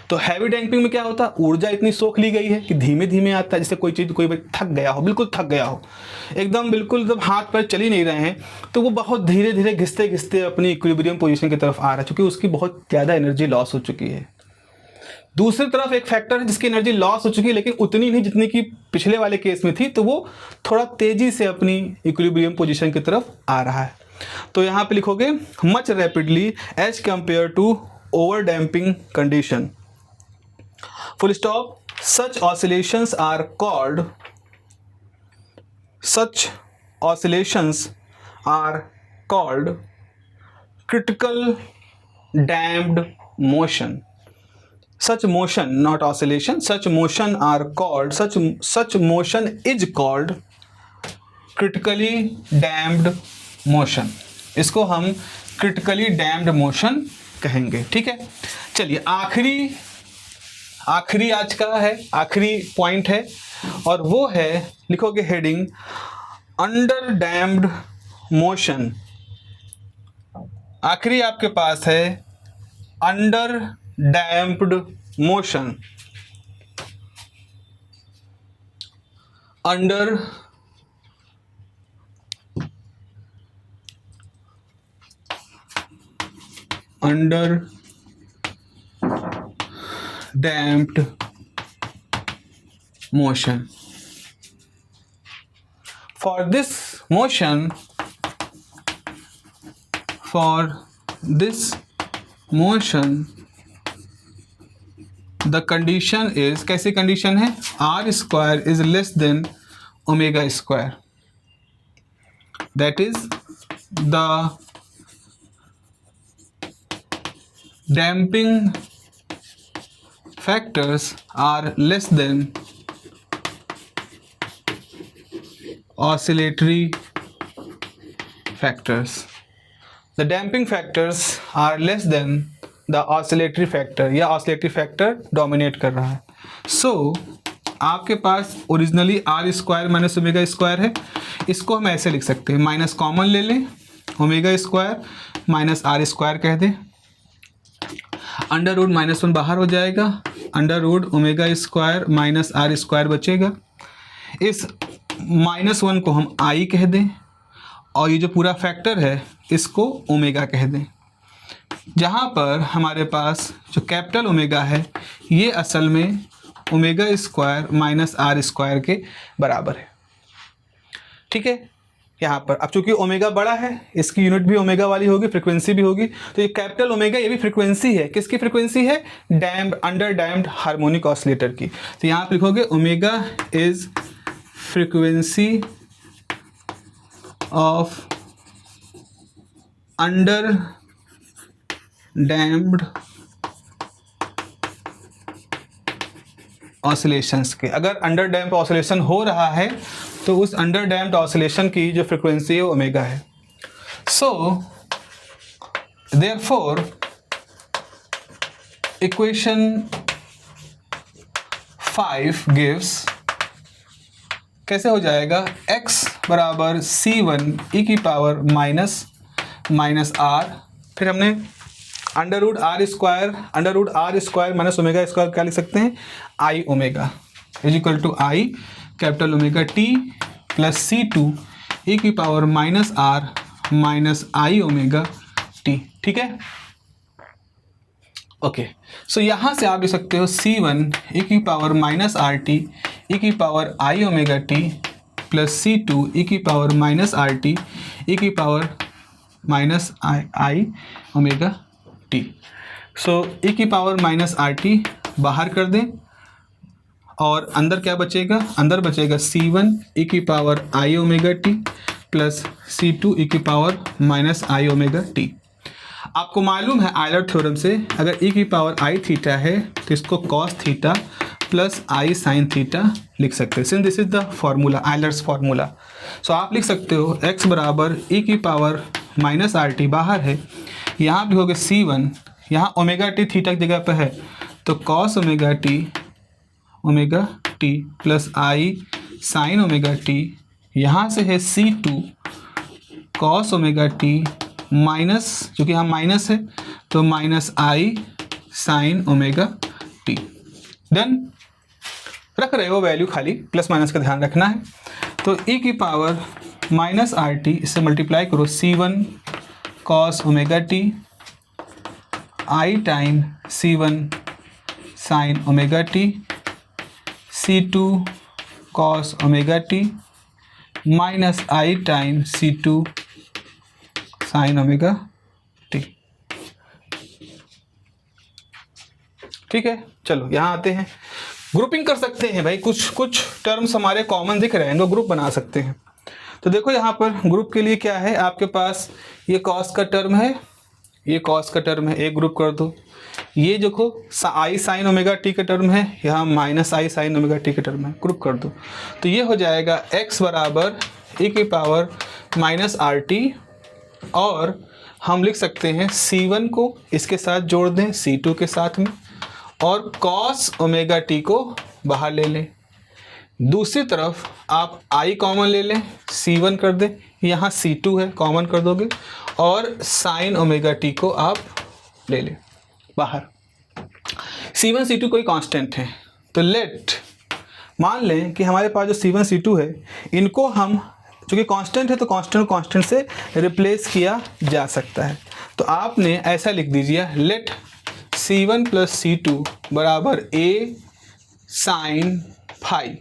तो हैवी डैम्पिंग में क्या होता है? ऊर्जा इतनी सोख ली गई है कि धीमे धीमे आता है, जैसे कोई चीज़ कोई थक गया हो, बिल्कुल थक गया हो, एकदम बिल्कुल जब हाथ पैर चल ही नहीं रहे हैं, तो वो बहुत धीरे धीरे घिसते घिसते अपनी इक्विलिब्रियम पोजीशन की तरफ आ रहा है क्योंकि उसकी बहुत ज़्यादा एनर्जी लॉस हो चुकी है। दूसरी तरफ एक फैक्टर है जिसकी एनर्जी लॉस हो चुकी है लेकिन उतनी नहीं जितनी कि पिछले वाले केस में थी, तो वो थोड़ा तेज़ी से अपनी इक्विलिब्रियम पोजीशन की तरफ आ रहा है। तो यहाँ पे लिखोगे much rapidly as compare to over damping condition, full stop। such oscillations are called critical damped motion। such motion, not oscillation, such motion is called critically damped motion। इसको हम critically damped motion कहेंगे। ठीक है, चलिए आखिरी आज का है, आखिरी पॉइंट है और वो है, लिखोगे हेडिंग अंडर डैम्प्ड मोशन। आखिरी आपके पास है under damped motion, under damped motion। For this motion the condition is, कैसी कंडीशन है, r square is less than omega square, that is the damping factors are less than oscillatory factors. The damping factors are less than the oscillatory factor, या oscillatory factor dominate कर रहा है. So आपके पास originally R square minus omega square है, इसको हम ऐसे लिख सकते हैं, माइनस कॉमन ले लें, omega square minus r square कह दें, अंडर रूट -1 बाहर हो जाएगा, under root omega square minus r square बचेगा, इस -1 को हम आई कह दें और ये जो पूरा फैक्टर है इसको ओमेगा कह दें, जहाँ पर हमारे पास जो कैपिटल ओमेगा है ये असल में omega square minus r square के बराबर है. ठीक है, यहाँ पर अब चूंकि ओमेगा बड़ा है, इसकी यूनिट भी ओमेगा वाली होगी, फ्रीक्वेंसी भी होगी, तो ये कैपिटल ओमेगा ये भी फ्रीक्वेंसी है, किसकी फ्रीक्वेंसी है, damped under damped harmonic oscillator की. तो यहाँ पर लिखोगे omega is frequency of under damped oscillations के. अगर अंडर डैम्प ऑसिलेशन हो रहा है तो उस अंडर डैम्प्ड ऑसिलेशन की जो फ्रीक्वेंसी है वो ओमेगा है. सो देयरफॉर इक्वेशन 5 गिव्स, कैसे हो जाएगा, x बराबर c1 e की पावर माइनस आर, फिर हमने under root are square minus omega square क्या लिख सकते हैं, I omega is equal to I capital omega T plus c2 e की power minus R minus I omega T. ठीक है, ओके. सो यहाँ से आप लिख सकते हो c1 e की power minus r T E की पावर आई ओमेगा टी प्लस c2 ई की power minus r T E की power minus I omega T. सो ई की पावर माइनस आर टी बाहर कर दें और अंदर क्या बचेगा, अंदर बचेगा c1 ई की पावर आई ओमेगा टी प्लस c2 ई की power minus I omega T. आपको मालूम है आयलर थ्योरम से, अगर e की पावर आई थीटा है तो इसको cos theta plus I sine theta लिख सकते हैं. Since this is the formula, Euler's formula. So आप लिख सकते हो x बराबर e की पावर माइनस आर टी बाहर है, यहाँ भी होगा c1, यहाँ ओमेगा टी थीटा की जगह पर है तो cos omega T plus I sign omega T, यहाँ से है c2 cos omega T minus, चूँकि यहाँ माइनस है तो माइनस आई साइन ओमेगा टी. डन, रख रहे हो वैल्यू, खाली प्लस माइनस का ध्यान रखना है. तो e की पावर माइनस आर टी, इससे मल्टीप्लाई करो c1 cos omega T I time c1 sign omega T c2 cos omega T minus I time c2 sign omega T. ठीक है, चलो यहाँ आते हैं, ग्रुपिंग कर सकते हैं भाई, कुछ टर्म्स हमारे कॉमन दिख रहे हैं, इनको ग्रुप बना सकते हैं. तो देखो यहाँ पर ग्रुप के लिए क्या है, आपके पास ये कॉस का टर्म है, ये कॉस का टर्म है, एक ग्रुप कर दो. ये देखो आई साइन ओमेगा टी का टर्म है, यहाँ माइनस आई साइन ओमेगा टी का टर्म है, ग्रुप कर दो. तो ये हो जाएगा x बराबर e की पावर माइनस आर टी, और हम लिख सकते हैं c1 को इसके साथ जोड़ दें c2 के साथ में, और cos ओमेगा टी को बाहर ले लें. दूसरी तरफ आप i कॉमन ले लें, c1 कर दें, यहाँ c2 है कॉमन कर दोगे, और साइन ओमेगा टी को आप ले लें बाहर. c1 c2 कोई कांस्टेंट है, तो लेट मान लें कि हमारे पास जो c1 c2 है इनको हम, चूँकि कांस्टेंट है तो कांस्टेंट से रिप्लेस किया जा सकता है. तो आपने ऐसा लिख दीजिए, लेट c1 प्लस c2 बराबर a साइन फाई.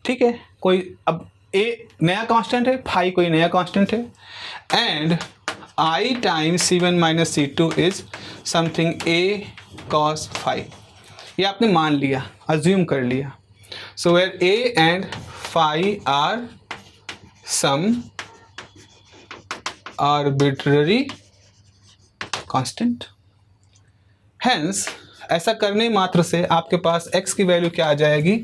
ठीक है, कोई अब a नया कांस्टेंट है, फाई कोई नया कांस्टेंट है, and i time c1 minus c2 is something A cos phi, ये आपने मान लिया, अज्यूम कर लिया। So where A and phi are some arbitrary constant, hence ऐसा करने मात्र से आपके पास x की वैल्यू क्या आ जाएगी,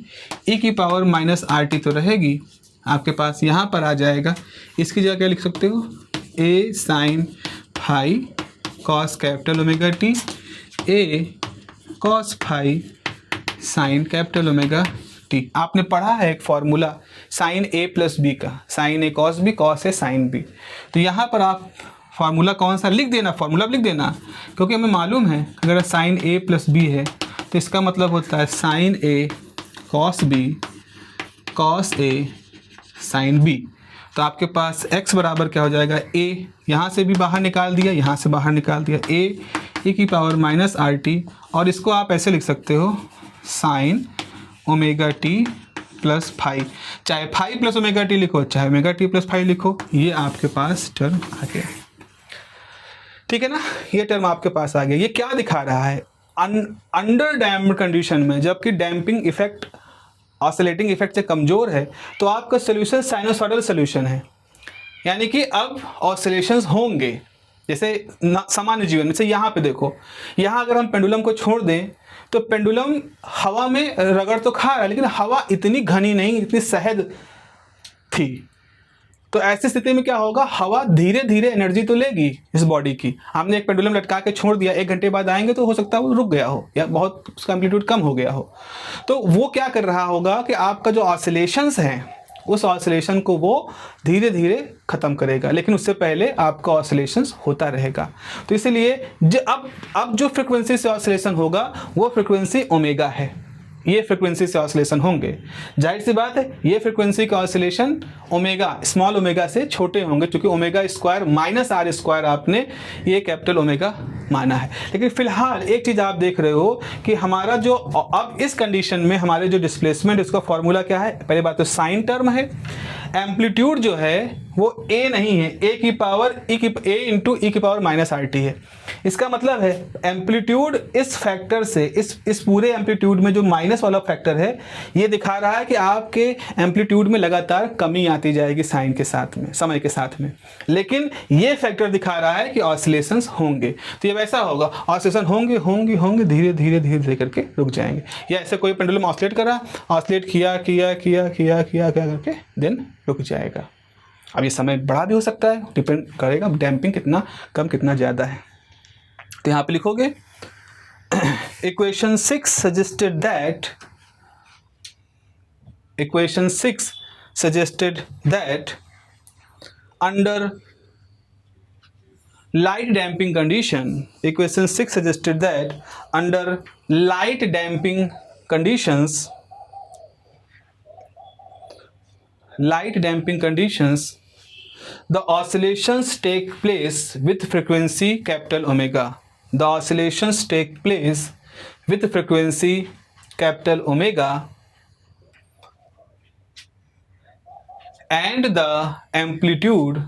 e की पावर माइनस आर टी तो रहेगी, आपके पास यहाँ पर आ जाएगा। इसकी जगह क्या लिख सकते हो, a sine phi cos capital omega T, a cos phi sine capital omega T. आपने पढ़ा है एक formula sine a plus B का, sine a cos B, cos a sine B. तो यहाँ पर आप फार्मूला कौन सा लिख देना, फार्मूला लिख देना, क्योंकि हमें मालूम है अगर साइन a प्लस बी है तो इसका मतलब होता है sine a cos b cos a sine b। तो आपके पास x बराबर क्या हो जाएगा, a यहाँ से भी बाहर निकाल दिया, यहाँ से बाहर निकाल दिया, a e की पावर माइनस आर टी, और इसको आप ऐसे लिख सकते हो sine omega T plus phi, चाहे फाई प्लस ओमेगा टी लिखो, चाहे ओमेगा टी प्लस फाई लिखो, ये आपके पास टर्म आ गया। ठीक है ना, ये टर्म आपके पास आ गया। ये क्या दिखा रहा है, अंडर डैम्प्ड कंडीशन में जबकि डैम्पिंग इफेक्ट ऑसिलेटिंग इफेक्ट से कमज़ोर है तो आपका सोल्यूशन साइनोसॉइडल सोल्यूशन है, यानी कि अब ऑसिलेशंस होंगे। जैसे सामान्य जीवन में से यहाँ पे देखो, यहाँ अगर हम पेंडुलम को छोड़ दें तो पेंडुलम हवा में रगड़ तो खा रहा है, लेकिन हवा इतनी घनी नहीं, इतनी सहज थी। तो ऐसी स्थिति में क्या होगा, हवा धीरे धीरे एनर्जी तो लेगी इस बॉडी की। आपने एक पेंडुलम लटका के छोड़ दिया, 1 घंटे बाद आएंगे तो हो सकता है वो रुक गया हो या बहुत उसका एम्पलीट्यूड कम हो गया हो। तो वो क्या कर रहा होगा कि आपका जो ऑसिलेशंस हैं उस ऑसिलेशन को वो धीरे धीरे ख़त्म करेगा, लेकिन उससे पहले आपका ऑसिलेशंस होता रहेगा। तो इसीलिए अब जो फ्रिक्वेंसी से ऑसिलेशन होगा वो फ्रिक्वेंसी ओमेगा है, ये फ्रिक्वेंसी से ऑसिलेशन होंगे। जाहिर सी बात है ये फ्रिक्वेंसी का ऑसिलेशन ओमेगा स्मॉल ओमेगा से छोटे होंगे, क्योंकि omega square minus r square आपने ये कैपिटल ओमेगा माना है। लेकिन फिलहाल एक चीज़ आप देख रहे हो कि हमारा जो अब इस कंडीशन में हमारे जो डिस्प्लेसमेंट, इसका फॉर्मूला क्या है, पहले बात तो साइन टर्म है, एम्पलीट्यूड जो है वो a नहीं है, a की पावर a इंटू ई की पावर माइनस आर टी है। इसका मतलब है एम्पलीट्यूड इस फैक्टर से इस पूरे एम्पलीट्यूड में जो माइनस वाला फैक्टर है ये दिखा रहा है कि आपके एम्पलीट्यूड में लगातार कमी आती जाएगी साइन के साथ में, समय के साथ में, लेकिन ये फैक्टर दिखा रहा है कि ऑसिलेशंस होंगे। तो ये वैसा होगा, ऑसिलेशन होंगे होंगे होंगे धीरे धीरे धीरे धीरे करके रुक जाएंगे। या ऐसे कोई पेंडुलम ऑसिलेट कर रहा, ऑसिलेट किया किया किया किया किया क्या करके देन रुक जाएगा। अब ये समय बड़ा भी हो सकता है, डिपेंड करेगा डैम्पिंग कितना कम कितना ज़्यादा है। तो यहाँ पे लिखोगे equation 6 suggested that under light damping condition, equation 6 suggested that under light damping conditions, the oscillations take place with frequency capital omega. The oscillations take place with frequency capital omega, and the amplitude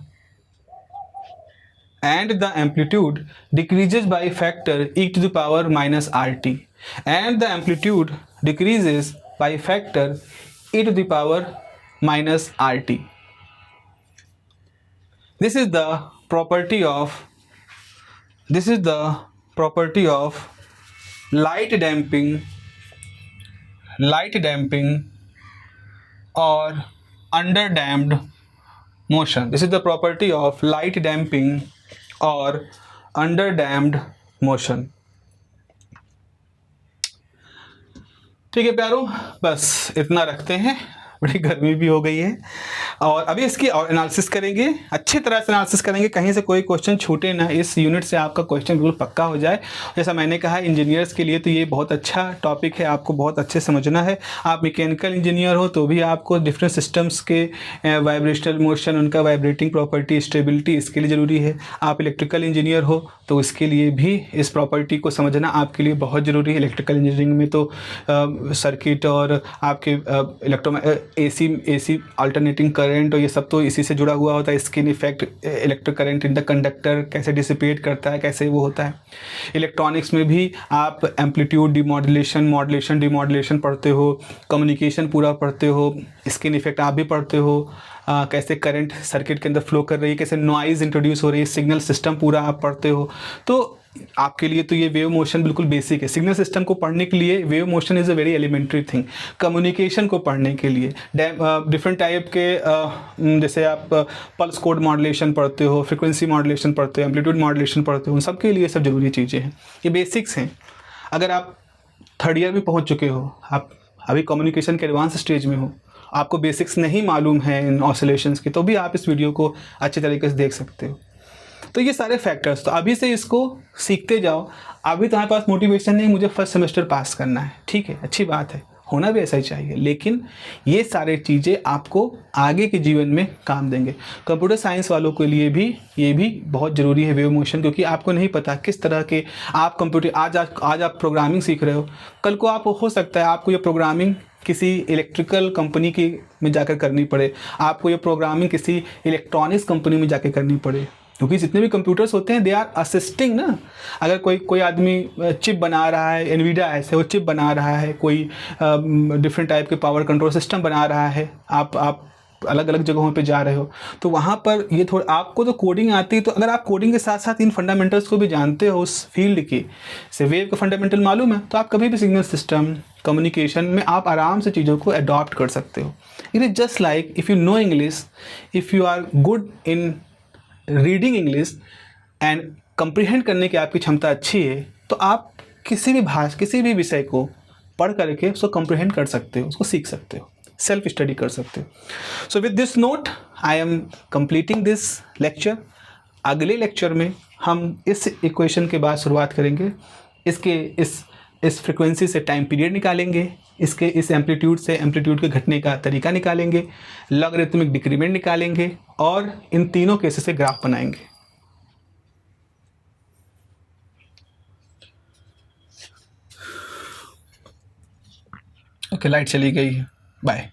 decreases by factor e to the power minus rt, and the amplitude decreases by factor e to the power minus rt. This is the property of light damping or underdamped motion. This is the property of light damping और अंडरडैम्ड motion. ठीक है प्यारों, बस इतना रखते हैं, बड़ी गर्मी भी हो गई है और अभी इसकी और एनालिसिस करेंगे, अच्छी तरह से एनालिसिस करेंगे, कहीं से कोई क्वेश्चन छूटे ना, इस यूनिट से आपका क्वेश्चन बिल्कुल पक्का हो जाए। जैसा मैंने कहा इंजीनियर्स के लिए तो ये बहुत अच्छा टॉपिक है, आपको बहुत अच्छे समझना है। आप मैकेनिकल इंजीनियर हो तो भी आपको डिफरेंट सिस्टम्स के वाइब्रेशनल मोशन, उनका वाइब्रेटिंग प्रॉपर्टी, स्टेबिलिटी, इसके लिए ज़रूरी है। आप इलेक्ट्रिकल इंजीनियर हो तो इसके लिए भी इस प्रॉपर्टी को समझना आपके लिए बहुत ज़रूरी है। इलेक्ट्रिकल इंजीनियरिंग में तो सर्किट और आपके एसी अल्टरनेटिंग करंट और ये सब तो इसी से जुड़ा हुआ होता है। Skin effect, electric current in the conductor कैसे डिसिपेट करता है, कैसे वो होता है। इलेक्ट्रॉनिक्स में भी आप एम्पलीट्यूड डिमॉड्यूलेशन, मॉड्यूलेशन डिमॉड्यूलेशन पढ़ते हो, कम्युनिकेशन पूरा पढ़ते हो, स्किन इफेक्ट आप भी पढ़ते हो, कैसे करंट सर्किट के अंदर फ्लो कर रही है, कैसे नॉइज़ इंट्रोड्यूस हो रही है, सिग्नल सिस्टम पूरा आप पढ़ते हो। तो आपके लिए तो ये वेव मोशन बिल्कुल बेसिक है। सिग्नल सिस्टम को पढ़ने के लिए wave motion is a very elementary thing. Communication को पढ़ने के लिए डिफरेंट टाइप के जैसे आप पल्स कोड मॉड्यूलेशन पढ़ते हो, फ्रिक्वेंसी मॉड्यूलेशन पढ़ते हो, एम्पलीट्यूड मॉड्यूलेशन पढ़ते हो, उन सब के लिए सब ज़रूरी चीज़ें हैं। ये बेसिक्स हैं। अगर आप थर्ड ईयर में पहुँच चुके हो, आप अभी कम्युनिकेशन के एडवांस स्टेज में हो, आपको बेसिक्स नहीं मालूम है इन ऑसिलेशंस के, तो भी आप इस वीडियो को अच्छे तरीके से देख सकते हो। तो ये सारे फैक्टर्स, तो अभी से इसको सीखते जाओ। अभी तुम्हारे पास मोटिवेशन नहीं, मुझे फर्स्ट सेमेस्टर पास करना है, ठीक है, अच्छी बात है, होना भी ऐसा ही चाहिए, लेकिन ये सारे चीज़ें आपको आगे के जीवन में काम देंगे। कंप्यूटर साइंस वालों के लिए भी ये भी बहुत ज़रूरी है वेव मोशन, क्योंकि आपको नहीं पता किस तरह के आप कंप्यूटर आज आप प्रोग्रामिंग सीख रहे हो, कल को आप हो सकता है आपको ये प्रोग्रामिंग किसी इलेक्ट्रिकल कंपनी की में जाकर करनी पड़े, आपको ये प्रोग्रामिंग किसी इलेक्ट्रॉनिक्स कंपनी में जाकर करनी पड़े, क्योंकि जितने भी कंप्यूटर्स होते हैं दे आर असिस्टिंग ना। अगर कोई आदमी चिप बना रहा है, एनवीडिया ऐसे वो चिप बना रहा है, कोई डिफरेंट टाइप के पावर कंट्रोल सिस्टम बना रहा है, आप अलग अलग जगहों पे जा रहे हो, तो वहाँ पर ये थोड़ा आपको तो कोडिंग आती है, तो अगर आप कोडिंग के साथ साथ इन फंडामेंटल्स को भी जानते हो उस फील्ड की, से वेव का फंडामेंटल मालूम है, तो आप कभी भी सिग्नल सिस्टम कम्युनिकेशन में आप आराम से चीज़ों को अडॉप्ट कर सकते हो। It is just like if you know English, if you are good in reading English and comprehend करने की आपकी क्षमता अच्छी है, तो आप किसी भी भाषा, किसी भी विषय को पढ़ करके उसको कंप्रीहेंड कर सकते हो, उसको सीख सकते हो, सेल्फ स्टडी कर सकते हो। So with this note I am completing this lecture. अगले लेक्चर में हम इस इक्वेशन के बाद शुरुआत करेंगे, इसके इस फ्रिक्वेंसी से टाइम पीरियड निकालेंगे, इसके इस एम्पलीट्यूड से एम्पलीट्यूड के घटने का तरीका निकालेंगे, लॉगरिथमिक डिक्रीमेंट निकालेंगे और इन तीनों केसेस से ग्राफ बनाएंगे। ओके, लाइट चली गई, बाय।